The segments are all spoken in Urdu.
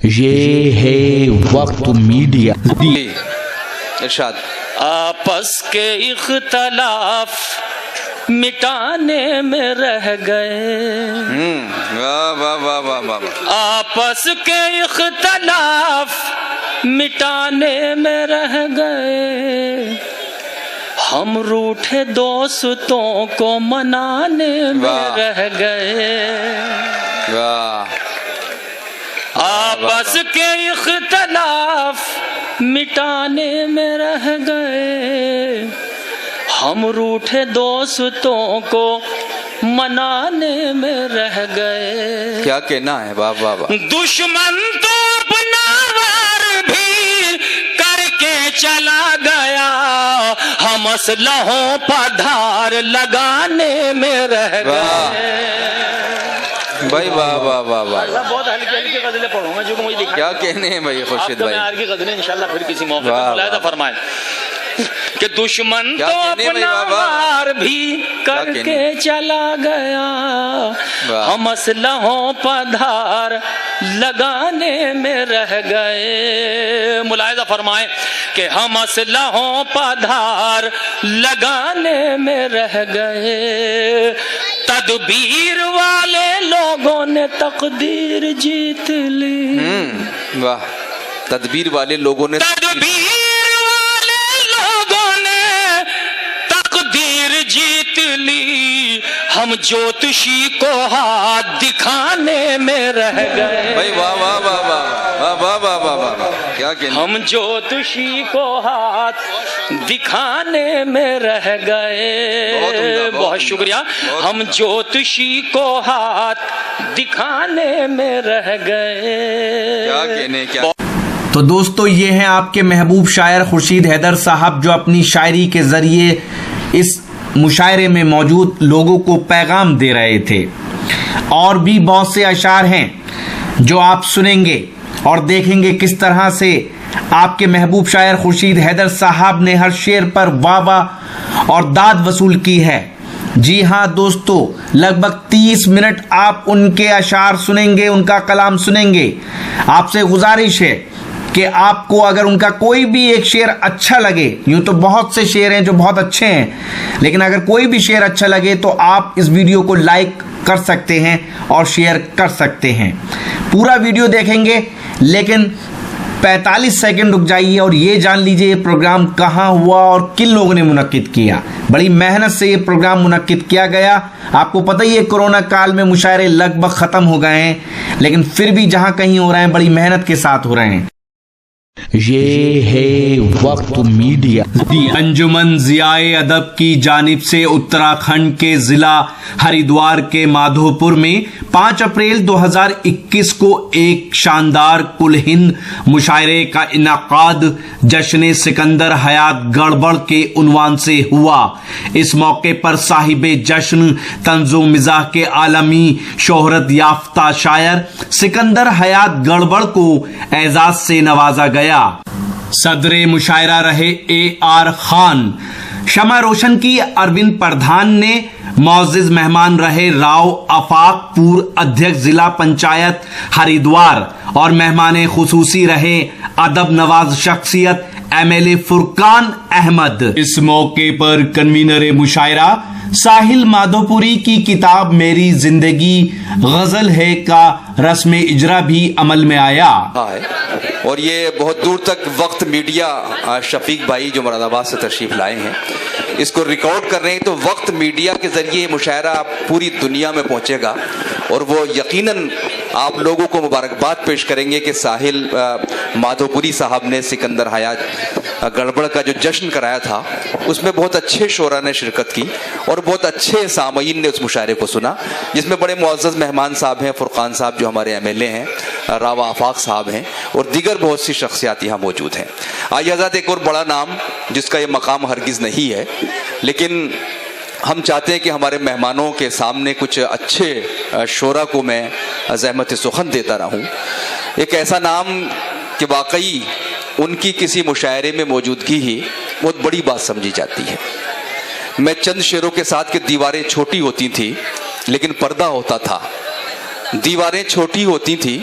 یہ ہے وقت میڈیا۔ ارشاد۔ آپس کے اختلاف مٹانے میں رہ گئے، واہ واہ واہ واہ واہ۔ آپس کے اختلاف مٹانے میں رہ گئے، ہم روٹھے دوستوں کو منانے میں رہ گئے۔ واہ۔ آپس کے اختلاف مٹانے میں رہ گئے، ہم روٹھے دوستوں کو منانے میں رہ گئے۔ کیا کہنا ہے؟ واہ واہ واہ۔ دشمن تو اپنا وار بھی کر کے چلا گیا، ہم اسلحوں پر دھار لگانے میں رہ گئے۔ بھائی واہ واہ واہ واہ۔ بہت ہلکی ہلکی غزلیں پڑھوں گا جو کہ مجھے دکھا کیا کہنے ہیں بھائی خورشید بھائی؟ آپ کی غزلیں انشاءاللہ پھر کسی موقع پر ملاحظہ فرمائیں کہ دشمن تو اپنا وار بھی کر کے چلا گیا، ہم اسلحوں پر دھار لگانے میں رہ گئے۔ ملاحظہ فرمائیں کہ ہم اسلحوں پر دھار لگانے میں رہ گئے، تدبیر والے لوگوں نے تقدیر جیت لی۔ واہ۔ تدبیر والے لوگوں نے جیت لی، ہم جوتشی کو ہاتھ دکھانے میں رہ گئے۔ بھائی واہ واہ واہ واہ واہ واہ واہ واہ۔ کیا کہنا؟ ہم جوتشی کو ہاتھ دکھانے میں رہ گئے۔ بہت شکریہ۔ ہم جوتشی کو ہاتھ دکھانے میں رہ گئے۔ کیا کہنے؟ کیا؟ تو دوستو یہ ہیں آپ کے محبوب شاعر خورشید حیدر صاحب، جو اپنی شاعری کے ذریعے اس مشاعرے میں موجود لوگوں کو پیغام دے رہے تھے۔ اور بھی بہت سے اشعار ہیں جو آپ سنیں گے اور دیکھیں گے کس طرح سے آپ کے محبوب شاعر خورشید حیدر صاحب نے ہر شعر پر واہ واہ اور داد وصول کی ہے۔ جی ہاں دوستو، لگ بھگ 30 منٹ آپ ان کے اشعار سنیں گے، ان کا کلام سنیں گے۔ آپ سے گزارش ہے کہ آپ کو اگر ان کا کوئی بھی ایک شعر اچھا لگے، یوں تو بہت سے شعر ہیں جو بہت اچھے ہیں، لیکن اگر کوئی بھی شعر اچھا لگے تو آپ اس ویڈیو کو لائک کر سکتے ہیں اور شیئر کر سکتے ہیں۔ پورا ویڈیو دیکھیں گے لیکن 45 سیکنڈ رک جائیے اور یہ جان لیجئے یہ پروگرام کہاں ہوا اور کن لوگوں نے منعقد کیا۔ بڑی محنت سے یہ پروگرام منعقد کیا گیا۔ آپ کو پتہ ہی ہے کرونا کال میں مشاعرے لگ بھگ ختم ہو گئے ہیں، لیکن پھر بھی جہاں کہیں ہو رہے ہیں بڑی محنت کے ساتھ ہو رہے ہیں۔ یہ ہے وقت میڈیا۔ انجمن ضیاء ادب کی جانب سے اتراکھنڈ کے ضلع ہریدوار کے مادھو پور میں 5 اپریل 2021 کو ایک شاندار کل ہند مشاعرے کا انعقاد جشن سکندر حیات گڑبڑ کے عنوان سے ہوا۔ اس موقع پر صاحب جشن طنز و مزاح کے عالمی شہرت یافتہ شاعر سکندر حیات گڑبڑ کو اعزاز سے نوازا گیا۔ صدر مشاعرہ رہے AR خان، شمع روشن کی اروند پردھان نے، معزز مہمان رہے راؤ آفاق پور ادھیکش ضلع پنچایت ہریدوار، اور مہمان خصوصی رہے ادب نواز شخصیت MLA فرقان احمد۔ اس موقع پر کنوینر مشاعرہ ساحل مادھو پوری کی کتاب میری زندگی غزل ہے کا رسم اجرا بھی عمل میں آیا۔ اور یہ بہت دور تک وقت میڈیا شفیق بھائی جو مراد آباد سے تشریف لائے ہیں اس کو ریکارڈ کر رہے ہیں، تو وقت میڈیا کے ذریعے یہ مشاعرہ پوری دنیا میں پہنچے گا اور وہ یقیناً آپ لوگوں کو مبارکباد پیش کریں گے کہ ساحل مادھو پوری صاحب نے سکندر حیات گڑبڑ کا جو جشن کرایا تھا اس میں بہت اچھے شعراء نے شرکت کی اور بہت اچھے سامعین نے اس مشاعرے کو سنا، جس میں بڑے معزز مہمان صاحب ہیں، فرقان صاحب جو ہمارے MLA ہیں، راؤ آفاق صاحب ہیں، اور دیگر بہت سی شخصیات یہاں موجود ہیں۔ آئیے حضرات ایک اور بڑا نام جس کا یہ مقام ہرگز نہیں ہے، لیکن ہم چاہتے ہیں کہ ہمارے مہمانوں کے سامنے کچھ اچھے شعراء کو میں زحمت سخن دیتا رہوں۔ ایک ایسا نام کہ واقعی ان کی کسی مشاعرے میں موجودگی ہی بہت بڑی بات سمجھی جاتی ہے۔ میں چند شعروں کے ساتھ کہ دیواریں چھوٹی ہوتی تھیں لیکن پردہ ہوتا تھا، دیواریں چھوٹی ہوتی تھیں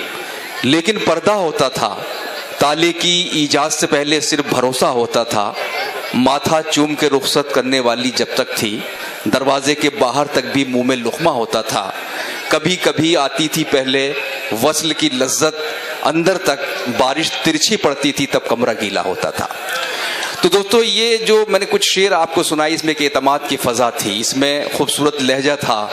لیکن پردہ ہوتا تھا، تالے کی ایجاد سے پہلے صرف بھروسہ ہوتا تھا، ماتھا چوم کے رخصت کرنے والی جب تک تھی، دروازے کے باہر تک بھی منہ میں لقمہ ہوتا تھا، کبھی کبھی آتی تھی پہلے وصل کی لذت، اندر تک بارش ترچھی پڑتی تھی تب کمرہ گیلا ہوتا تھا۔ تو دوستو یہ جو میں نے کچھ شعر آپ کو سنائی، اس میں ایک اعتماد کی فضا تھی، اس میں خوبصورت لہجہ تھا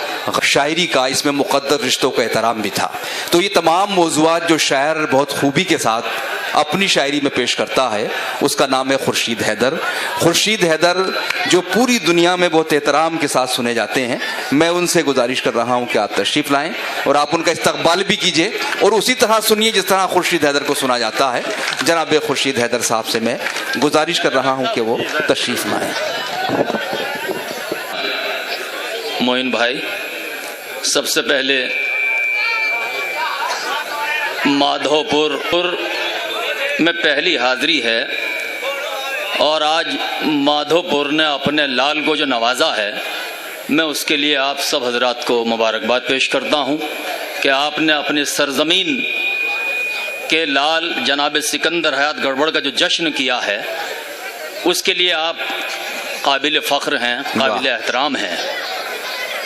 شاعری کا، اس میں مقدر رشتوں کا احترام بھی تھا۔ تو یہ تمام موضوعات جو شاعر بہت خوبی کے ساتھ اپنی شاعری میں پیش کرتا ہے، اس کا نام ہے خورشید حیدر۔ خورشید حیدر جو پوری دنیا میں بہت احترام کے ساتھ سنے جاتے ہیں، میں ان سے گزارش کر رہا ہوں کہ آپ تشریف لائیں اور آپ ان کا استقبال بھی کیجئے اور اسی طرح سنیے جس طرح خورشید حیدر کو سنا جاتا ہے۔ جناب خورشید حیدر صاحب سے میں گزارش کر رہا ہوں کہ وہ تشریف لائیں۔ معین بھائی، سب سے پہلے مادھو پور میں پہلی حاضری ہے اور آج مادھو پور نے اپنے لال کو جو نوازا ہے، میں اس کے لیے آپ سب حضرات کو مبارکباد پیش کرتا ہوں کہ آپ نے اپنی سرزمین کے لال جناب سکندر حیات گڑبڑ کا جو جشن کیا ہے، اس کے لیے آپ قابل فخر ہیں، قابل احترام ہیں۔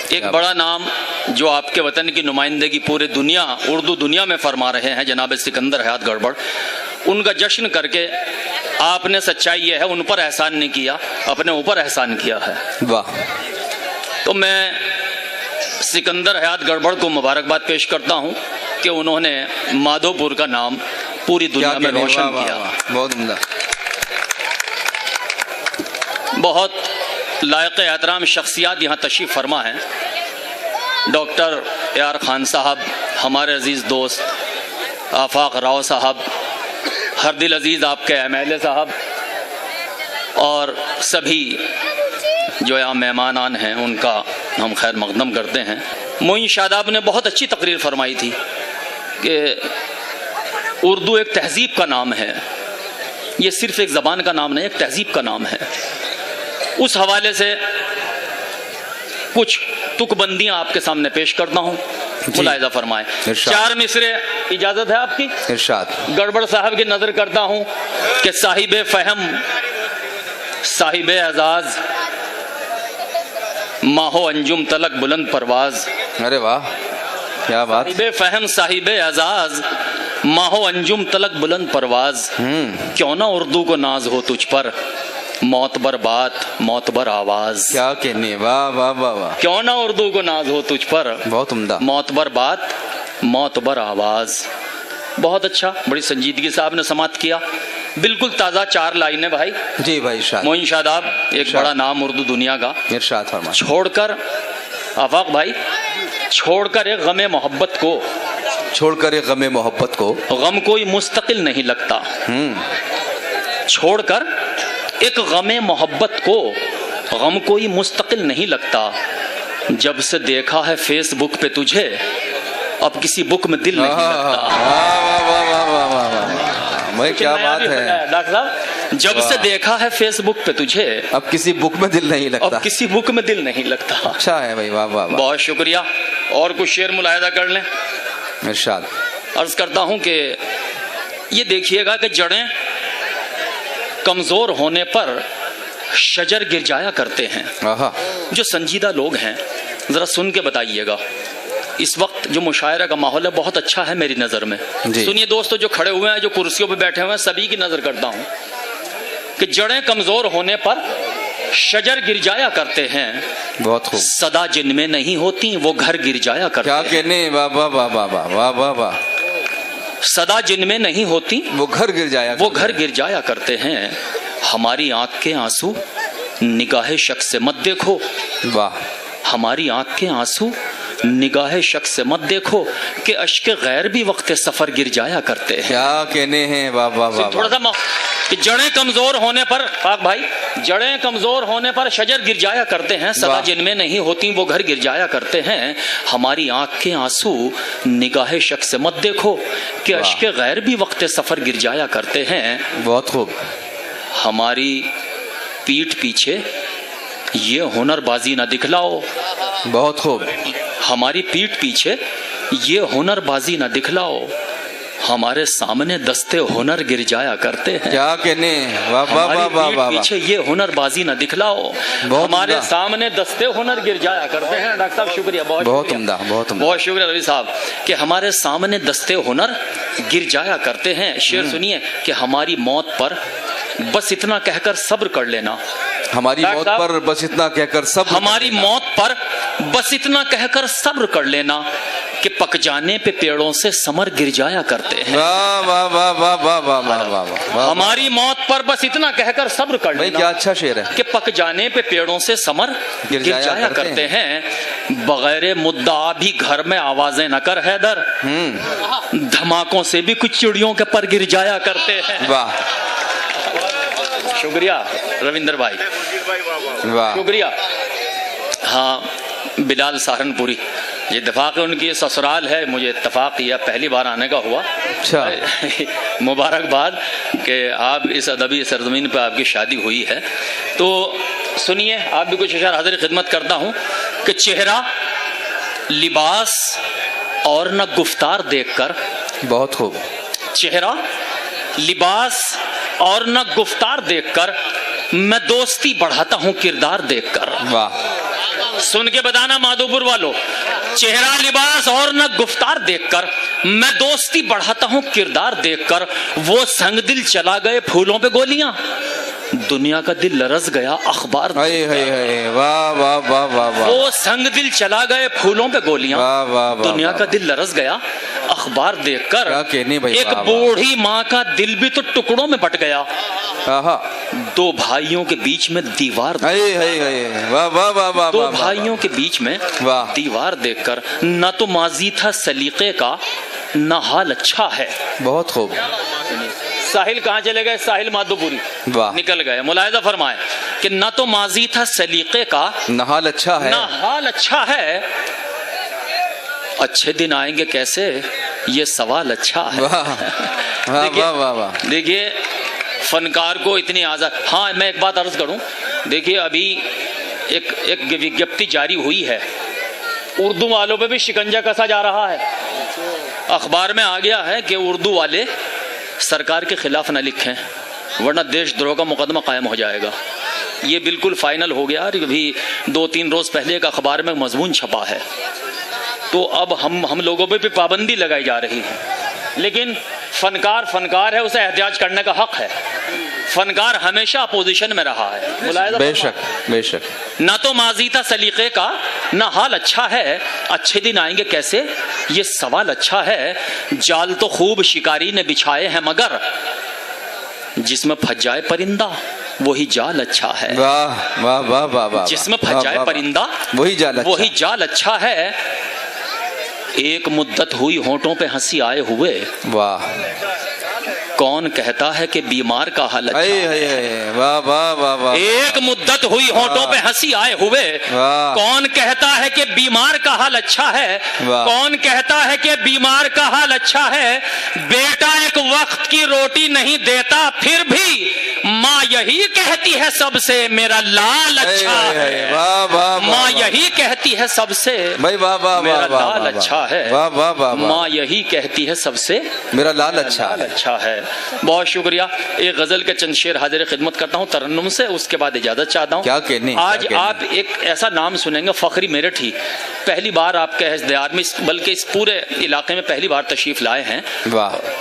ایک بڑا نام جو آپ کے وطن کی نمائندگی پورے دنیا، اردو دنیا میں فرما رہے ہیں، جناب سکندر حیات گڑبڑ، ان کا جشن کر کے آپ نے سچائی یہ ہے ان پر احسان نہیں کیا، اپنے اوپر احسان کیا ہے۔ واہ! تو میں سکندر حیات گڑبڑ کو مبارکباد پیش کرتا ہوں کہ انہوں نے مادھو پور کا نام پوری دنیا میں روشن کیا۔ بہت عمدہ۔ بہت لائق احترام شخصیات یہاں تشریف فرما ہیں۔ ڈاکٹر اے آر خان صاحب، ہمارے عزیز دوست آفاق راؤ صاحب، ہر دل عزیز آپ کے ایم ایل اے صاحب، اور سبھی جو یہاں مہمانان ہیں ان کا ہم خیر مقدم کرتے ہیں۔ معین شاداب نے بہت اچھی تقریر فرمائی تھی کہ اردو ایک تہذیب کا نام ہے، یہ صرف ایک زبان کا نام نہیں، ایک تہذیب کا نام ہے۔ اس حوالے سے کچھ تک بندیاں آپ کے سامنے پیش کرتا ہوں، ملاحظہ فرمائیں۔ چار مصرے اجازت ہے آپ کی؟ ارشاد۔ گڑبڑ صاحب کی نظر کرتا ہوں کہ صاحب فہم، صاحب اعزاز، ماہو انجم تلک بلند پرواز۔ ارے واہ، کیا بات! صاحب فہم، صاحب اعزاز، ماہو انجم تلک بلند پرواز، کیوں نہ اردو کو ناز ہو تجھ پر، موت بر بات موت بر آواز۔ کیا کہنے! واہ واہ واہ واہ! کیوں نہ اردو کو ناز ہو تجھ پر، بہت عمدہ۔ موت بر بات موت بر آواز۔ بہت اچھا، بڑی سنجیدگی سے آپ نے سماعت کیا، بالکل تازہ چار لائنیں بھائی۔ جی بھائی ارشاد۔ معین شاداب ایک بڑا نام اردو دنیا کا، ارشاد فرمائیں۔ چھوڑ کر آفاق بھائی، چھوڑ کر ایک غم محبت کو، چھوڑ کر ایک غم محبت کو، غم کوئی مستقل نہیں لگتا۔ چھوڑ کر ایک غم محبت کو، غم کوئی مستقل نہیں لگتا، جب سے دیکھا ہے فیس بک پہ تجھے، اب کسی بک میں دل نہیں لگتا۔ کیا بات ہے ڈاکٹر صاحب، جب سے دیکھا ہے فیس بک پہ تجھے، اب کسی بک میں دل نہیں لگتا۔ اب کسی بک میں دل نہیں لگتا۔ اچھا ہے بھائی، واہ واہ واہ! بہت شکریہ۔ اور کچھ شعر ملاحظہ کر لیں۔ ارشاد۔ عرض کرتا ہوں کہ یہ دیکھیے گا کہ جڑیں کمزور ہونے پر شجر گر جایا کرتے ہیں۔ جو سنجیدہ لوگ ہیں ذرا سن کے بتائیے گا، اس وقت جو مشاعرہ کا ماحول ہے بہت اچھا ہے میری نظر میں۔ سنیے دوستو، جو کھڑے ہوئے ہیں، جو کرسیوں پہ بیٹھے ہوئے ہیں، سبھی کی نظر کرتا ہوں کہ جڑیں کمزور ہونے پر شجر گر جایا کرتے ہیں، بہت خوب۔ صدا جن میں نہیں ہوتی وہ گھر گر جایا کرتے ہیں۔ کیا کہنے! واہ واہ واہ واہ واہ واہ واہ! صدا جن میں نہیں ہوتی وہ گھر گر جایا، وہ گھر گر جایا کرتے ہیں، ہماری آنکھ کے آنسو نگاہ شخص سے مت دیکھو۔ واہ! ہماری آنکھ کے آنسو نگاہ شخص سے مت دیکھو کہ اشک غیر بھی وقت سفر گر جایا کرتے ہیں۔ کیا کہنے ہیں! واہ واہ واہ! تھوڑا سا کہ جڑیں کمزور ہونے پر، پاک بھائی، جڑیں کمزور ہونے پر شجر گر جایا کرتے ہیں، صدا جن میں نہیں ہوتی وہ گھر گر جایا کرتے ہیں، ہماری آنکھ کے آنسو نگاہ شخص سے مت دیکھو کہ اشک غیر بھی وقت سفر گر جایا کرتے ہیں۔ بہت خوب۔ ہماری پیٹھ پیچھے یہ ہنر بازی نہ دکھلاؤ۔ بہت خوب۔ ہماری پیٹھ پیچھے یہ ہنر بازی نہ دکھلاؤ، ہمارے سامنے دستے ہنر گر جایا کرتے ہیں. کیا کہنے, واہ واہ واہ واہ واہ. پیچھے یہ ہنر بازی نہ دکھلاؤ, ہمارے سامنے دستے ہنر گر جایا کرتے ہیں. ڈاکٹر صاحب شکریہ, بہت عمدہ, بہت عمدہ, بہت شکریہ روی صاحب کہ ہمارے سامنے دستے ہنر گر جایا کرتے ہیں. شعر سنیے کہ ہماری موت پر بس اتنا کہہ کر صبر کر لینا. ہماری موت پر بس اتنا کہہ کر صبر, ہماری موت پر بس اتنا کہہ کر صبر کر لینا کہ پک جانے پہ پیڑوں سے ثمر گر جایا کرتے ہیں. واہ واہ واہ واہ واہ واہ واہ واہ. ہماری موت پر بس اتنا کہہ کر صبر کر لینا, کیا اچھا شعر ہے, کہ پک جانے پہ پیڑوں سے ثمر گر جایا کرتے ہیں. بغیر مدعا بھی گھر میں آوازیں نہ کر حیدر, دھماکوں سے بھی کچھ چڑیوں کے پر گر جایا کرتے ہیں. واہ, شکریہ رویندر بھائی, واہ, شکریہ. ہاں, بلال سہارنپوری, یہ اتفاق ان کی سسرال ہے, مجھے اتفاق یہ پہلی بار آنے کا ہوا. اچھا, مبارکباد کہ آپ اس ادبی سرزمین پہ آپ کی شادی ہوئی ہے. تو سنیے, آپ بھی کچھ اشعار حاضر خدمت کرتا ہوں کہ چہرہ, لباس اور نہ گفتار دیکھ کر, بہت خوب, چہرہ, لباس اور نہ گفتار دیکھ کر میں دوستی بڑھاتا ہوں کردار دیکھ کر. واہ, سن کے بتانا مادھوپور والو, چہرہ, لباس اور نہ گفتار دیکھ کر میں دوستی بڑھاتا ہوں کردار دیکھ کر. وہ سنگ دل چلا گئے پھولوں پہ گولیاں, دنیا کا دل لرز گیا اخبار. واہ واہ واہ واہ. وہ سنگ دل چلا گئے پھولوں پہ گولیاں, دنیا کا دل لرز گیا اخبار دیکھ کر. ایک بوڑھی ماں کا دل بھی تو ٹکڑوں میں بٹ گیا, دو بھائیوں کے بیچ میں دیوار, دو بھائیوں کے بیچ میں دیوار دیکھ کر. نہ تو ماضی تھا سلیقے کا, نہ حال اچھا ہے. بہت خوب. ساحل کہاں چلے گئے؟ ساحل مادھوپوری نکل گئے. ملاحظہ فرمائے کہ نہ تو ماضی تھا سلیقے کا, نہ حال اچھا ہے, نہ حال اچھا ہے. اچھے دن آئیں گے کیسے, یہ سوال اچھا ہے. دیکھیے فنکار کو اتنی آزاد. ہاں, میں ایک بات عرض کروں, دیکھیے ابھی ایک وجاپتی جاری ہوئی ہے, اردو والوں پہ بھی شکنجہ کسا جا رہا ہے. اخبار میں آ گیا ہے کہ اردو والے سرکار کے خلاف نہ لکھیں ورنہ دیش دروہ کا مقدمہ قائم ہو جائے گا. یہ بالکل فائنل ہو گیا. ابھی 2-3 روز پہلے ایک اخبار میں مضمون چھپا ہے, تو اب ہم لوگوں پہ بھی پابندی لگائی جا رہی ہے. لیکن فنکار ہے, اسے احتجاج کرنے کا حق ہے. فنکار ہمیشہ اپوزیشن میں رہا ہے. بے شک, بے شک. نہ تو ماضی تھا سلیقے کا, نہ حال اچھا ہے. اچھے دن آئیں گے کیسے, یہ سوال اچھا ہے. جال تو خوب شکاری نے بچھائے ہیں مگر جس میں پھنس جائے پرندہ وہی جال اچھا ہے. واہ واہ واہ واہ. جس میں پھنس جائے پرندہ وہی جال اچھا ہے. ایک مدت ہوئی ہونٹوں پہ ہنسی آئے ہوئے, واہ, کون کہتا ہے کہ بیمار کا حال اچھا ہے. واہ واہ واہ واہ. ایک مدت ہوئی ہونٹوں پہ ہنسی آئے ہوئے, کون کہتا ہے کہ بیمار کا حال اچھا ہے. کون کہتا ہے کہ بیمار کا حال اچھا ہے. بیٹا ایک وقت کی روٹی نہیں دیتا پھر بھی ماں یہی کہتی ہے سب سے میرا لال اچھا ہے. ماں یہی کہتی ہے سب سے میرا لال اچھا ہے. ماں یہی کہتی ہے سب سے میرا لال اچھا ہے. بہت شکریہ. ایک غزل کے چند شعر حاضر خدمت کرتا ہوں ترنم سے, اس کے بعد اجازت چاہتا ہوں. آج آپ ایک ایسا نام سنیں گے, فخری میرٹھی, پہلی بار آپ کے ازدیار میں بلکہ اس پورے علاقے میں پہلی بار تشریف لائے ہیں.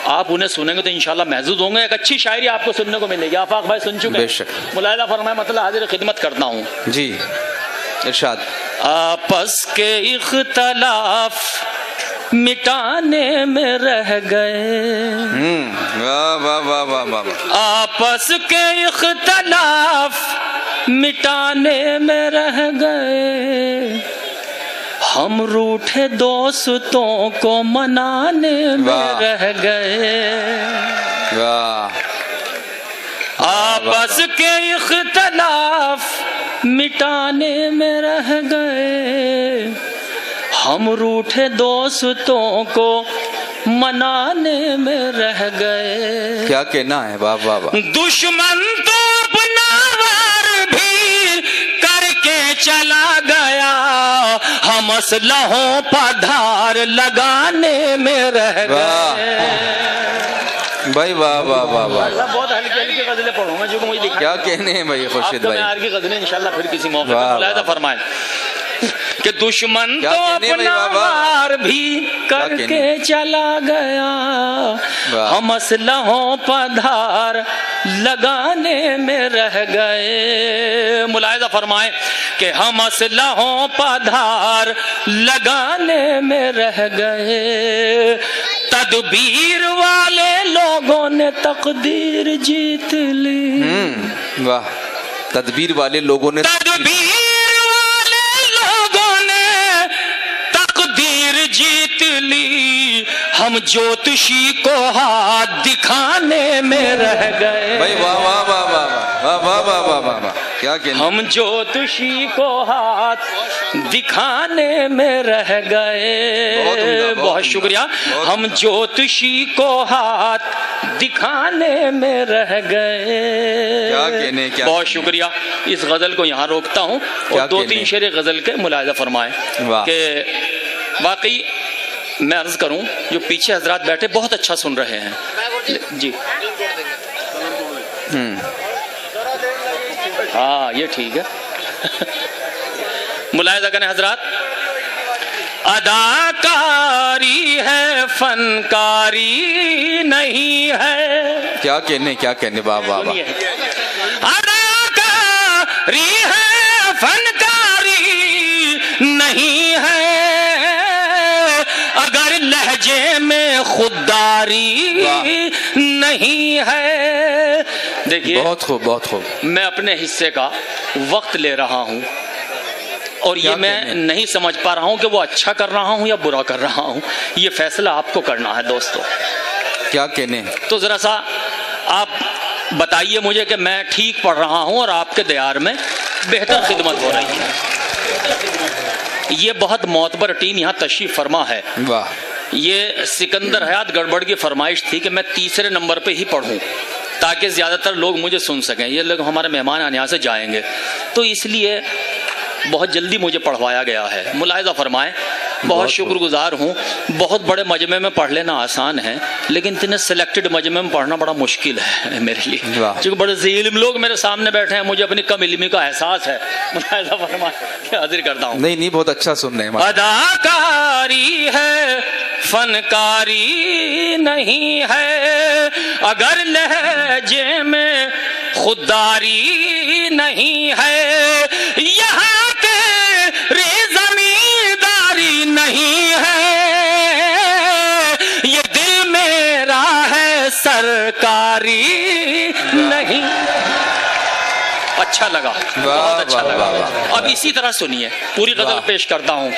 آپ انہیں سنیں گے تو انشاءاللہ محظوظ ہوں گے. ایک اچھی شاعری آپ کو سننے کو ملے گی. آفاق بھائی سن چکے ہیں, ملاحظہ فرمائے, مطلب حاضر خدمت کرتا ہوں. جی ارشاد. آپس کے اختلاف مٹانے میں رہ گئے, آپس کے اختلاف مٹانے میں رہ گئے. ہم روٹھے دوستوں کو منانے میں رہ گئے. آپس کے اختلاف مٹانے میں رہ گئے. ہم روٹھے دوستوں کو منانے میں رہ گئے. کیا کہنا ہے واہ واہ واہ. دشمن تو اپنا وار بھی کر کے چلا گیا, ہم ہم اسلحوں پر دھار لگانے میں رہ گئے. بھائی واہ واہ واہ واہ, بہت ہلکی ہلکی غزلیں پڑھوں گا جو کہ مجھے دکھا. کیا کہنے ہیں بھائی خورشید بھائی. آپ کی غزلیں انشاءاللہ پھر کسی موقع پر ملاحظہ فرمائیں کہ دشمن تو اپنا وار بھی کر کے چلا گیا, ہم اسلحوں پر دھار لگانے میں رہ گئے. ملاحظہ فرمائیں کہ ہم اسلحوں پر دھار لگانے میں رہ گئے. تدبیر والے لوگوں نے تقدیر جیت لی. واہ, تدبیر والے لوگوں نے جیت لی, ہم جوتشی کو ہاتھ دکھانے میں رہ گئے. بھائی واہ واہ واہ واہ واہ واہ واہ واہ واہ, کیا کہنے. ہم جوتشی کو ہاتھ دکھانے میں رہ گئے. بہت شکریہ. ہم جوتشی کو ہاتھ دکھانے میں رہ گئے. کیا کہنے. بہت شکریہ. اس غزل کو یہاں روکتا ہوں اور دو تین شعر غزل کے ملاحظہ فرمائیں کہ واقعی میں عرض کروں جو پیچھے حضرات بیٹھے بہت اچھا سن رہے ہیں. جی ہاں یہ ٹھیک ہے. ملاحظہ کریں حضرات. اداکاری ہے فنکاری نہیں ہے. کیا کہنے کیا کہنے. واہ واہ واہ. اداکاری ہے فنکاری نہیں ہے, اگر لہجے میں خودداری نہیں ہے. دیکھیے بہت خوب بہت خوب. میں اپنے حصے کا وقت لے رہا ہوں اور یہ میں نہیں سمجھ پا رہا ہوں کہ وہ اچھا کر رہا ہوں یا برا کر رہا ہوں. یہ فیصلہ آپ کو کرنا ہے دوستو. کیا کہنے. تو ذرا سا آپ بتائیے مجھے کہ میں ٹھیک پڑھ رہا ہوں اور آپ کے دیار میں بہتر خدمت ہو رہی ہے. یہ بہت معتبر ٹیم یہاں تشریف فرما ہے. واہ. یہ سکندر حیات گڑبڑ کی فرمائش تھی کہ میں تیسرے نمبر پہ ہی پڑھوں تاکہ زیادہ تر لوگ مجھے سن سکیں. یہ لوگ ہمارے مہمان آنے یہاں سے جائیں گے تو اس لیے بہت جلدی مجھے پڑھوایا گیا ہے. ملاحظہ فرمائیں. بہت شکر گزار ہوں. بہت بڑے مجمع میں پڑھ لینا آسان ہے لیکن اتنے سلیکٹڈ مجمع میں پڑھنا بڑا مشکل ہے میرے لیے کیونکہ بڑے ذی علم لوگ میرے سامنے بیٹھے ہیں. مجھے اپنی کم علمی کا احساس ہے. ملاحظہ فرمائیں. حاضر کرتا ہوں. نہیں بہت اچھا سن رہے ہیں. اداکاری ہے فنکاری نہیں ہے, اگر لہجے میں خودداری نہیں ہے, یہاں تیری زمینداری نہیں ہے, یہ دل میرا ہے سرکاری نہیں. اچھا لگا, بہت اچھا لگا. اب اسی طرح سنیے پوری غزل پیش کرتا ہوں.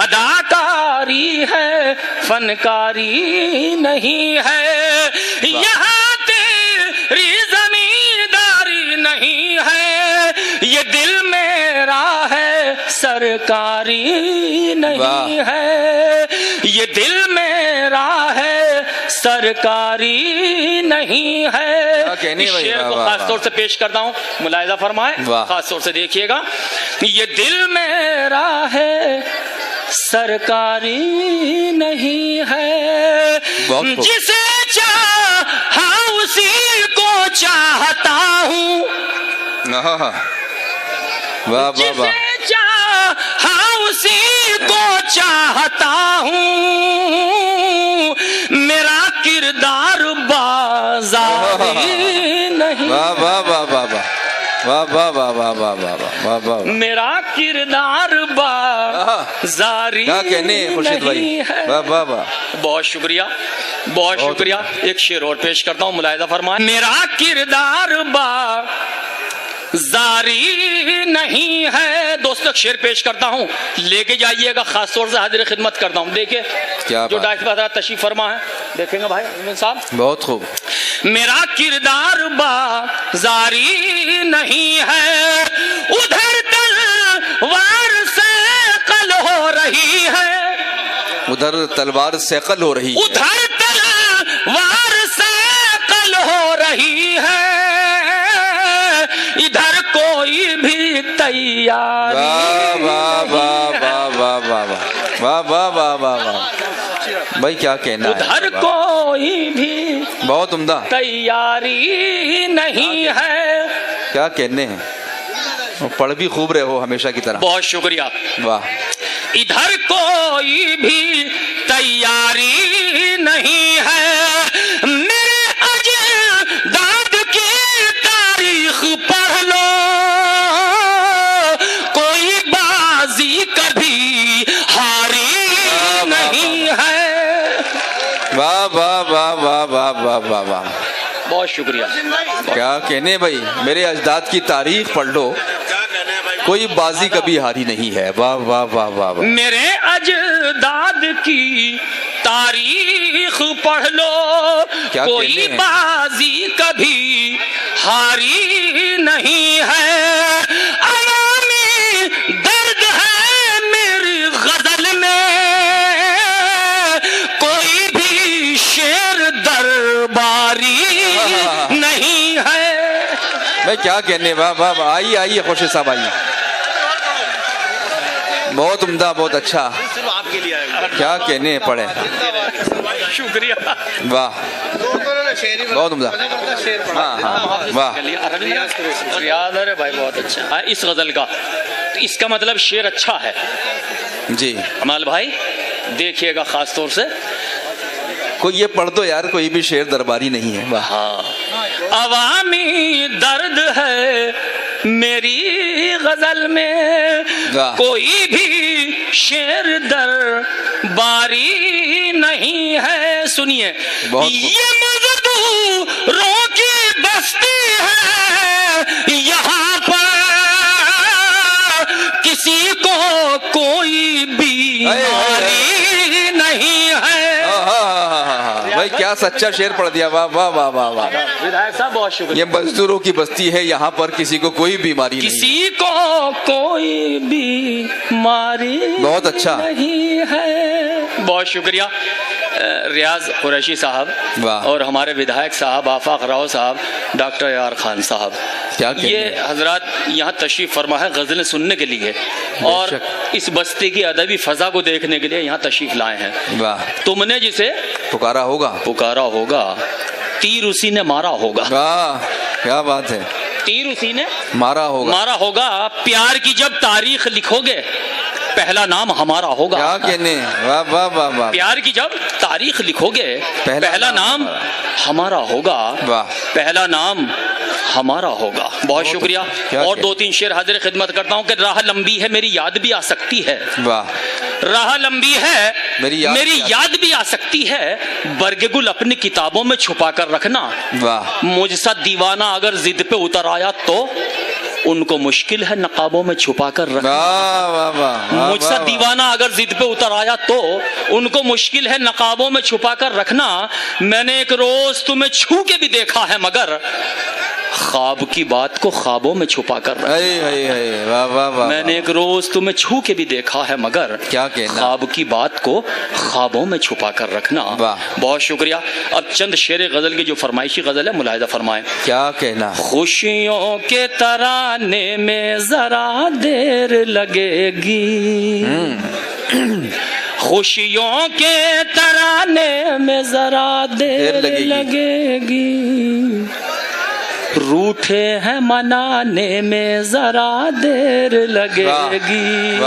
اداکاری ہے فنکاری نہیں ہے, یہاں تیری زمینداری نہیں ہے, یہ دل میرا ہے سرکاری نہیں ہے, یہ دل میرا ہے سرکاری نہیں ہے. اس شعر کو خاص طور سے پیش کرتا ہوں. ملاحظہ فرمائیں. خاص طور سے دیکھیے گا. یہ دل میرا ہے سرکاری نہیں ہے, جسے چاہا اسی کو چاہتا ہوں, جسے چاہا اسی کو چاہتا ہوں, میرا کردار بازاری نہیں. میرا کردار بازاری نہیں ہے. بہت شکریہ بہت شکریہ. ایک شعر اور پیش کرتا ہوں. ملاحظہ فرمائیں. میرا کردار زاری نہیں ہے. دوستو شعر پیش کرتا ہوں, لے کے جائیے گا. خاص طور سے حاضر خدمت کرتا ہوں. دیکھیں جو ڈاکٹر حضرات تشریف فرما ہے, دیکھیں گے بھائی امین صاحب. بہت خوب. میرا کردار بازاری نہیں ہے, ادھر تلوار سے قل ہو رہی ہے, ادھر تلوار سے قل ہو رہی ہے, ادھر تلوار سے قل ہو رہی ہے, ادھر کوئی بھی تیاری. واہ واہ واہ واہ واہ واہ. واہ واہ واہ واہ واہ بھائی کیا کہنا ہے. ادھر کوئی بھی بہت عمدہ. تیاری نہیں ہے. کیا کہنے ہیں. پڑھ بھی خوب رہے ہو ہمیشہ کی طرح. بہت شکریہ. واہ. ادھر کوئی بھی تیاری نہیں ہے. میرے اجداد کی تاریخ پڑھ لو. کوئی بازی کبھی ہاری نہیں ہے. واہ واہ واہ واہ واہ واہ واہ واہ. بہت شکریہ. کیا کہنے بھائی. میرے اجداد کی تاریخ پڑھ لو کوئی بازی کبھی ہاری نہیں ہے. واہ واہ واہ واہ. میرے اجداد کی تاریخ پڑھ لو. کوئی بازی کبھی ہاری نہیں ہے. عوامی درد ہے میری غزل میں. کوئی بھی شعر درباری نہیں ہے. میں کیا کہنے. واہ واہ واہ. آئیے آئیے خوشی صاحب آئیے. بہت عمدہ بہت اچھا. کیا کہنے پڑھے. شکریہ. واہ بہت عمدہ. ہاں ہاں واہ. یاد ہے بھائی بہت اچھا. اس غزل کا اس کا مطلب شعر اچھا ہے. جی امال بھائی دیکھیے گا خاص طور سے. کوئی یہ پڑھ دو یار. کوئی بھی شعر درباری نہیں ہے. واہ. ہاں. عوامی درد ہے میری غزل میں. کوئی بھی شعر درباری نہیں ہے. سنیے. یہ مزدوروں کی بستی ہے. یہاں پر کسی کو کوئی بیماری نہیں ہے. بھائی کیا سچا شعر پڑھ دیا. واہ واہ واہ واہ واہ. ودھائک صاحب بہت شکریہ. یہ مزدوروں کی بستی ہے. یہاں پر کسی کو کوئی بیماری نہیں. کسی کو کوئی بیماری بہت اچھا نہیں ہے. بہت شکریہ. ریاض قریشی صاحب اور ہمارے ودھائک صاحب آفاق راؤ صاحب ڈاکٹر یار خان صاحب یہ حضرات یہاں تشریف فرما ہے غزلیں سننے کے لیے اور اس بستی کی ادبی فضا کو دیکھنے کے لیے یہاں تشریف لائے ہیں. تم نے جسے پکارا ہوگا تیر اسی نے مارا ہوگا. کیا بات ہے. تیر اسی نے مارا ہوگا. پیار کی جب تاریخ لکھو گے پہلا نام ہمارا ہوگا. کیا کہنے. واہ واہ واہ واہ. پیار کی جب تاریخ لکھو گے پہلا نام ہمارا ہوگا. پہلا نام ہمارا ہوگا. بہت شکریہ. اور دو تین شعر حاضر خدمت کرتا ہوں کہ راہ لمبی ہے میری یاد بھی آ سکتی ہے. راہ لمبی ہے میری یاد بھی آ سکتی ہے. برگ گل اپنی کتابوں میں چھپا کر رکھنا. مجھ سا دیوانہ اگر ضد پہ اتر آیا تو ان کو مشکل ہے نقابوں میں چھپا کر رکھنا. مجھ سا دیوانہ اگر ضد پہ اتر آیا تو ان کو مشکل ہے نقابوں میں چھپا کر رکھنا. میں نے ایک روز تمہیں چھو کے بھی دیکھا ہے مگر خواب کی بات کو خوابوں میں چھپا کر رکھنا. میں نے ایک روز تمہیں چھو کے بھی دیکھا ہے مگر خواب کی بات کو خوابوں میں چھپا کر رکھنا. بہت شکریہ. اب چند شعر غزل کی جو فرمائشی غزل ہے ملاحظہ فرمائیں. کیا کہنا. خوشیوں کے ترانے میں ذرا دیر لگے گی. خوشیوں کے ترانے میں ذرا دیر لگے گی. روٹھے ہیں منانے میں ذرا دیر لگے گی.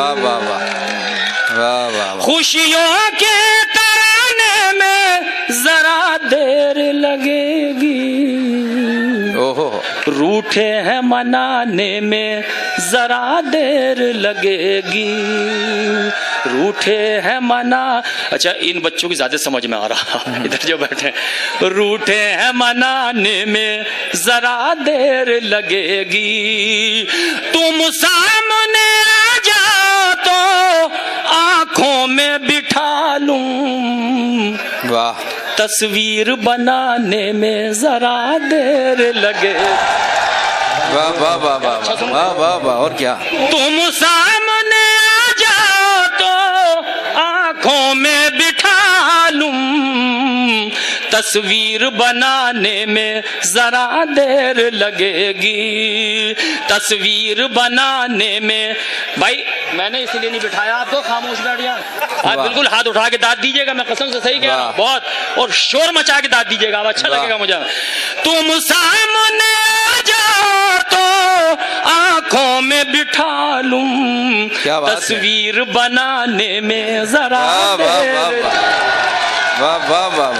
خوشیوں کے ترانے میں ذرا دیر لگے گی. روٹھے ہیں منانے میں ذرا دیر لگے گی. روٹھے ہیں منا. اچھا ان بچوں کی زیادہ سمجھ میں آ رہا ادھر جو بیٹھے. روٹھے ہیں منانے میں ذرا دیر لگے گی. تم سامنے آ جاؤ تو آنکھوں میں بٹھا لوں. تصویر بنانے میں ذرا دیر لگے. اور کیا. تم سامنے آ جاؤ تو آنکھوں میں بٹھا لوں. تصویر بنانے میں ذرا دیر لگے گی، تصویر بنانے میں. بھائی میں نے اسی لیے نہیں بٹھایا آپ کو، خاموش بیٹھ جائیں. آپ بالکل ہاتھ اٹھا کے داد دیجیے گا، میں قسم سے صحیح کہہ رہا ہوں، بہت، اور شور مچا کے داد دیجیے گا، اب اچھا لگے گا مجھے. تم سامنے آ جاؤ تو آنکھوں میں بٹھا لوں، تصویر بنانے میں ذرا دیر. واہ واہ واہ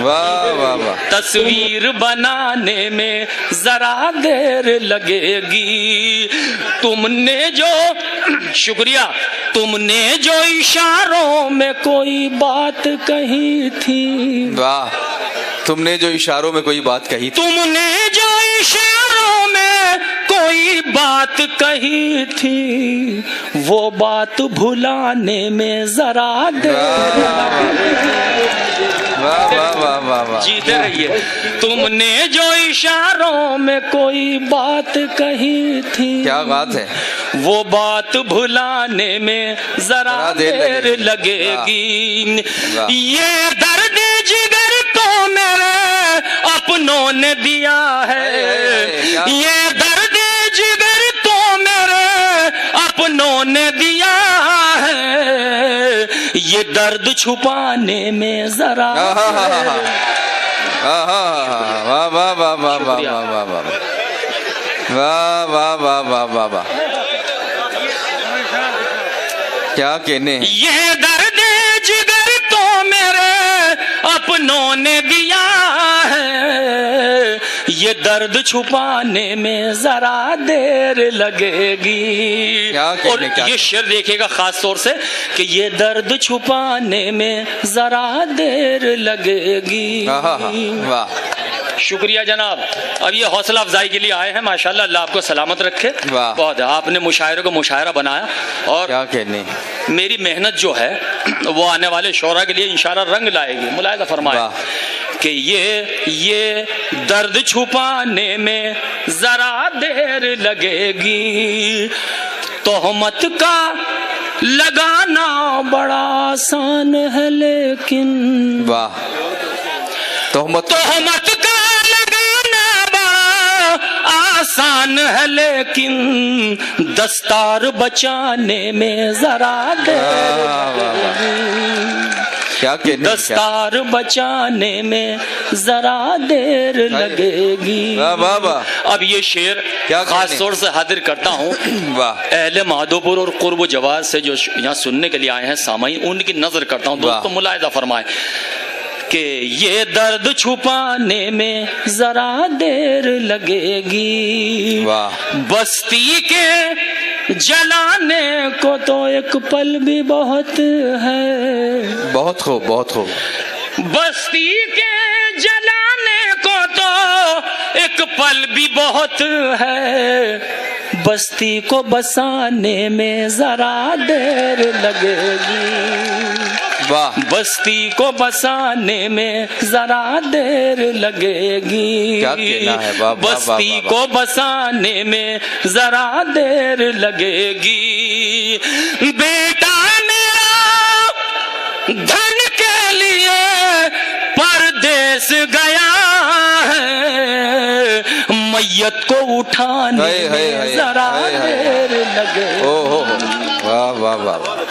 واہ واہ واہ. تصویر بنانے میں ذرا دیر لگے گی. تم نے جو شکریہ، تم نے جو اشاروں میں کوئی بات کہی تھی. واہ. تم نے جو اشاروں میں کوئی بات کہی تھی. تم نے جو اشاروں میں کوئی بات کہی تھی، وہ بات بھلانے میں ذرا دیر. واہ واہ واہ واہ واہ. جیتے رہیے. تم نے جو اشاروں میں کوئی بات کہی تھی، کیا بات ہے، وہ بات بھلانے میں ذرا دیر لگے گی. یہ درد جگر تو میرے اپنوں نے دیا ہے، یہ درد جگر تو میرے اپنوں نے دیا ہے، یہ درد چھپانے میں ذرا. واہ واہ واہ واہ واہ واہ واہ واہ واہ واہ واہ واہ. کیا کہنے ہیں. یہ درد جگر تو میرے اپنوں نے دیا ہے، یہ درد چھپانے میں ذرا دیر لگے گی. اور یہ شعر دیکھے گا خاص طور سے کہ یہ درد چھپانے میں ذرا دیر لگے گی. واہ. شکریہ جناب. اب یہ حوصلہ افزائی کے لیے آئے ہیں، ماشاءاللہ اللہ آپ کو سلامت رکھے. بہت آپ نے مشاعرے کو مشاعرہ بنایا، اور کیا کہنے. میری محنت جو ہے وہ آنے والے شعراء کے لیے انشاءاللہ رنگ لائے گی. ملاحظہ فرمائے کہ یہ درد چھپانے میں ذرا دیر لگے گی. تہمت کا لگانا بڑا آسان ہے لیکن. واہ. تہمت کا لگانا بڑا آسان ہے لیکن دستار بچانے میں ذرا دیر لگے گی. دستار بچانے میں ذرا دیر لگے گی. اب یہ شعر خاص طور سے حاضر کرتا ہوں اہل مادھوپور اور قرب و جوار سے جو یہاں سننے کے لیے آئے ہیں سامعین، ان کی نظر کرتا ہوں. دوستو ملاحظہ فرمائیں کہ یہ درد چھپانے میں ذرا دیر لگے گی. بستی کے جلانے کو تو ایک پل بھی بہت ہے. بہت خوب بہت خوب. بستی کے جلانے کو تو ایک پل بھی بہت ہے، بستی کو بسانے میں ذرا دیر لگے گی. بستی کو بسانے میں ذرا دیر لگے گی. بستی کو بسانے میں ذرا دیر لگے گی. بیٹا میرا دھن کے لیے پردیس گیا ہے، میت کو اٹھانے میں ذرا دیر لگے. واہ واہ واہ.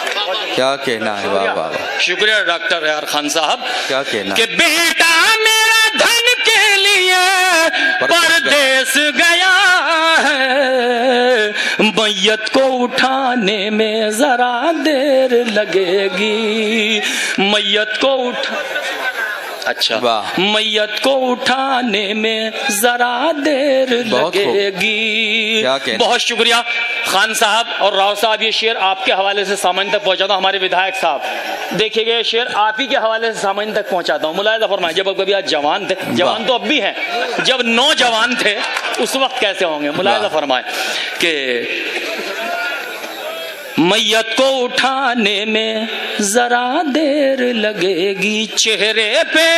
کیا کہنا ہے. واہ واہ. شکریہ ڈاکٹر یار خان صاحب. کیا کہنا کہ بیٹا میرا دھن کے لیے پردیس گیا ہے، میت کو اٹھانے میں ذرا دیر لگے گی. میت کو میت کو اٹھانے میں ذرا دیر لگے گی. بہت شکریہ خان صاحب اور راؤ صاحب. یہ شعر آپ کے حوالے سے سامعین تک پہنچاتا ہوں. ہمارے ودھائک صاحب دیکھیے گا، یہ شعر آپ ہی کے حوالے سے سامعین تک پہنچاتا ہوں. ملاحظہ فرمائیں، جب کبھی آج جوان تھے، جوان تو اب بھی ہیں، جب نوجوان تھے اس وقت کیسے ہوں گے. ملاحظہ فرمائیں کہ میت کو اٹھانے میں ذرا دیر لگے گی. چہرے پہ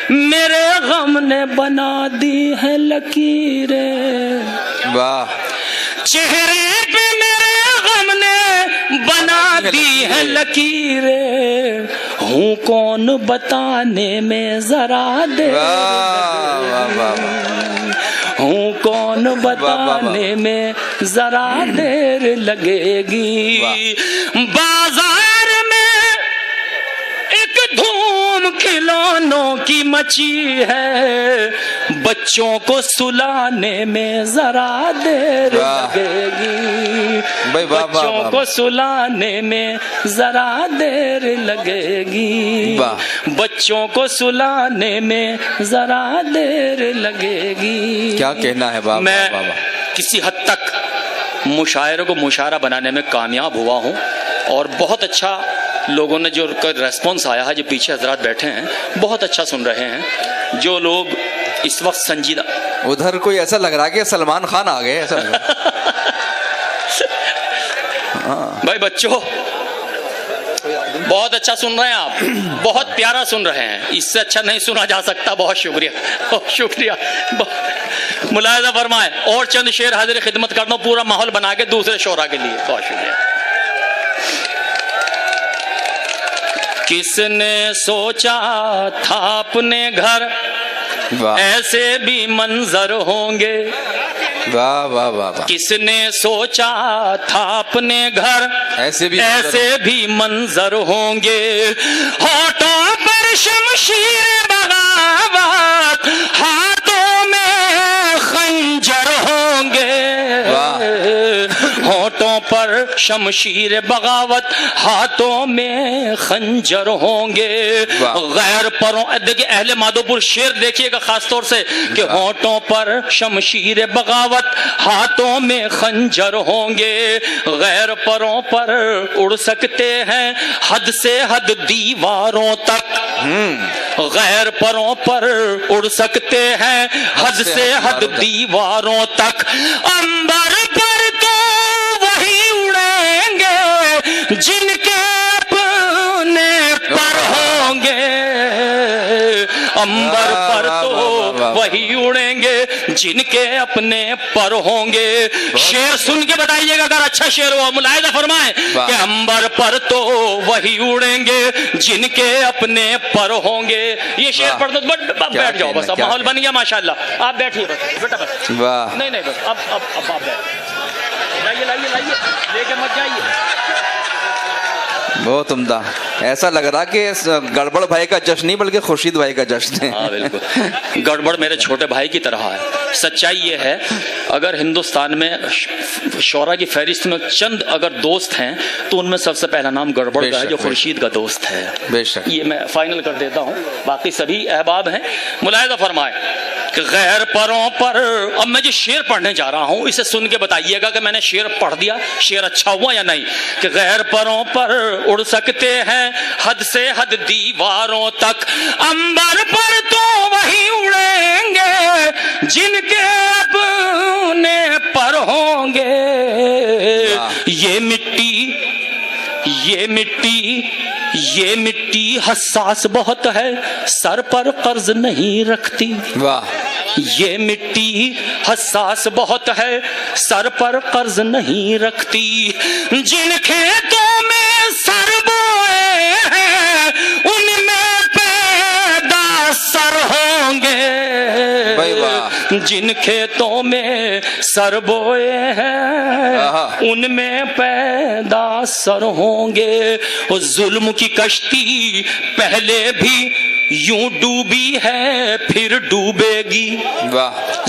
میرے غم نے بنا دی ہے لکیریں. واہ. چہرے پہ میرے غم نے بنا دی ہے لکیریں، ہوں کون بتانے میں ذرا دیر ہوں کون بتانے میں ذرا دیر لگے گی بازار میں ایک دھوم کھلونوں کی مچی ہے بچوں کو سلانے میں ذرا دیر لگے گی بچوں کو سلانے میں ذرا دیر لگے گی بچوں کو سلانے میں ذرا دیر لگے گی. کیا کہنا ہے بابا. میں کسی حد تک مشاعرے کو مشاعرہ بنانے میں کامیاب ہوا ہوں اور بہت اچھا لوگوں نے جو ریسپانس آیا ہے, جو پیچھے حضرات بیٹھے ہیں بہت اچھا سن رہے ہیں. جو لوگ اس وقت سنجیدہ, ادھر کوئی ایسا لگ رہا ہے کہ سلمان خان آ گئے ایسا لگ رہا بھائی بچوں بہت اچھا سن رہے ہیں آپ, بہت پیارا سن رہے ہیں, اس سے اچھا نہیں سنا جا سکتا. بہت شکریہ, بہت شکریہ. ملاحظہ فرمائیں اور چند شعر حاضر خدمت کرتا ہوں پورا ماحول بنا کے دوسرے شعرا کے لیے. بہت شکریہ. کس نے سوچا تھا اپنے گھر ایسے بھی منظر ہوں گے, کس نے سوچا تھا اپنے گھر ایسے بھی منظر ہوں گے. ہونٹوں پر شمشیر بغاوت ہاتھوں میں خنجر ہوں گے, ہونٹوں پر شمشیر بغاوت ہاتھوں میں خنجر ہوں گے. غیر پروں, دیکھیں اہل مادھوپور شعر دیکھیے گا خاص طور سے کہ ہونٹوں پر شمشیر بغاوت ہاتھوں میں خنجر ہوں گے. غیر پروں پر اڑ سکتے ہیں حد سے حد دیواروں تک, غیر پروں پر اڑ سکتے ہیں حد سے حد دیواروں تک. عنبر پر تو وہی اڑیں گے جن کے اپنے پر ہوں گے, عنبر پر تو وہی اڑیں گے جن کے اپنے پر ہوں گے. شعر سن کے بتائیے گا اگر اچھا شعر ہوا. ملاحظہ فرمائیں کہ عنبر پر تو وہی اڑیں گے جن کے اپنے پر ہوں گے. یہ شعر پڑھ دو, بیٹھ جاؤ بس, اب ماحول بن گیا ماشاءاللہ. آپ بیٹھیے بس بیٹا, بس نہیں بس اب آپ بیٹھ لائیے لے کے مت جائیے. بہت عمدہ. ایسا لگ رہا کہ گڑبڑ بھائی کا جشن نہیں بلکہ خورشید بھائی کا جشن ہے. ہاں بالکل, گڑبڑ میرے چھوٹے بھائی کی طرح ہے. سچائی یہ ہے اگر ہندوستان میں شعراء کی فہرست میں چند اگر دوست ہیں تو ان میں سب سے پہلا نام گڑبڑ کا ہے جو خورشید کا دوست ہے. بے شک, یہ میں فائنل کر دیتا ہوں, باقی سبھی احباب ہیں. ملاحظہ فرمائے کہ غیر پروں پر, اب میں جو شعر پڑھنے جا رہا ہوں اسے سن کے بتائیے گا کہ میں نے شعر پڑھ دیا, شعر اچھا ہوا یا نہیں. کہ غیر پروں پر اڑ سکتے ہیں حد سے حد دیواروں تک, عنبر پر تو وہی اڑیں گے جن کے اپنے پر ہوں گے. یہ مٹی حساس بہت ہے سر پر قرض نہیں رکھتی. یہ مٹی حساس بہت ہے سر پر قرض نہیں رکھتی. جن کھیتوں میں سر بوئے ہیں ان میں پیدا سر ہوں گے. جن کھیتوں میں سر بوئے ہیں ان میں پیدا سر ہوں گے. ظلم کی کشتی پہلے بھی یوں ڈوبی ہے پھر ڈوبے گی.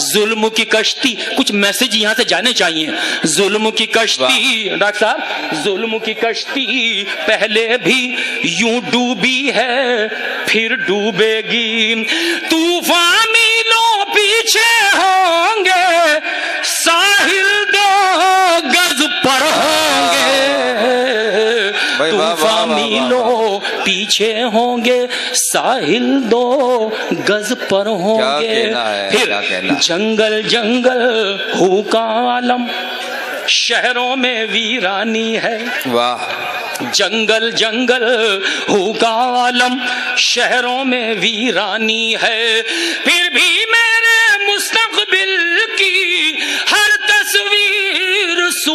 ظلم کی کشتی, کچھ میسج یہاں سے جانے چاہیے. ظلم کی کشتی, ڈاکٹر صاحب, ظلم کی کشتی پہلے بھی یوں ڈوبی ہے پھر ڈوبے گی. طوفان میلوں پیچھے ہوں گے ساحل 2 گز پر ہوں گے. طوفان میلوں پیچھے ہوں گے ساحل 2 گز پر ہوں گے. پھر جنگل جنگل ہو کا عالم شہروں میں ویرانی ہے. جنگل جنگل ہو کا عالم شہروں میں ویرانی ہے. پھر بھی میرے مستقبل کی ہر تصویر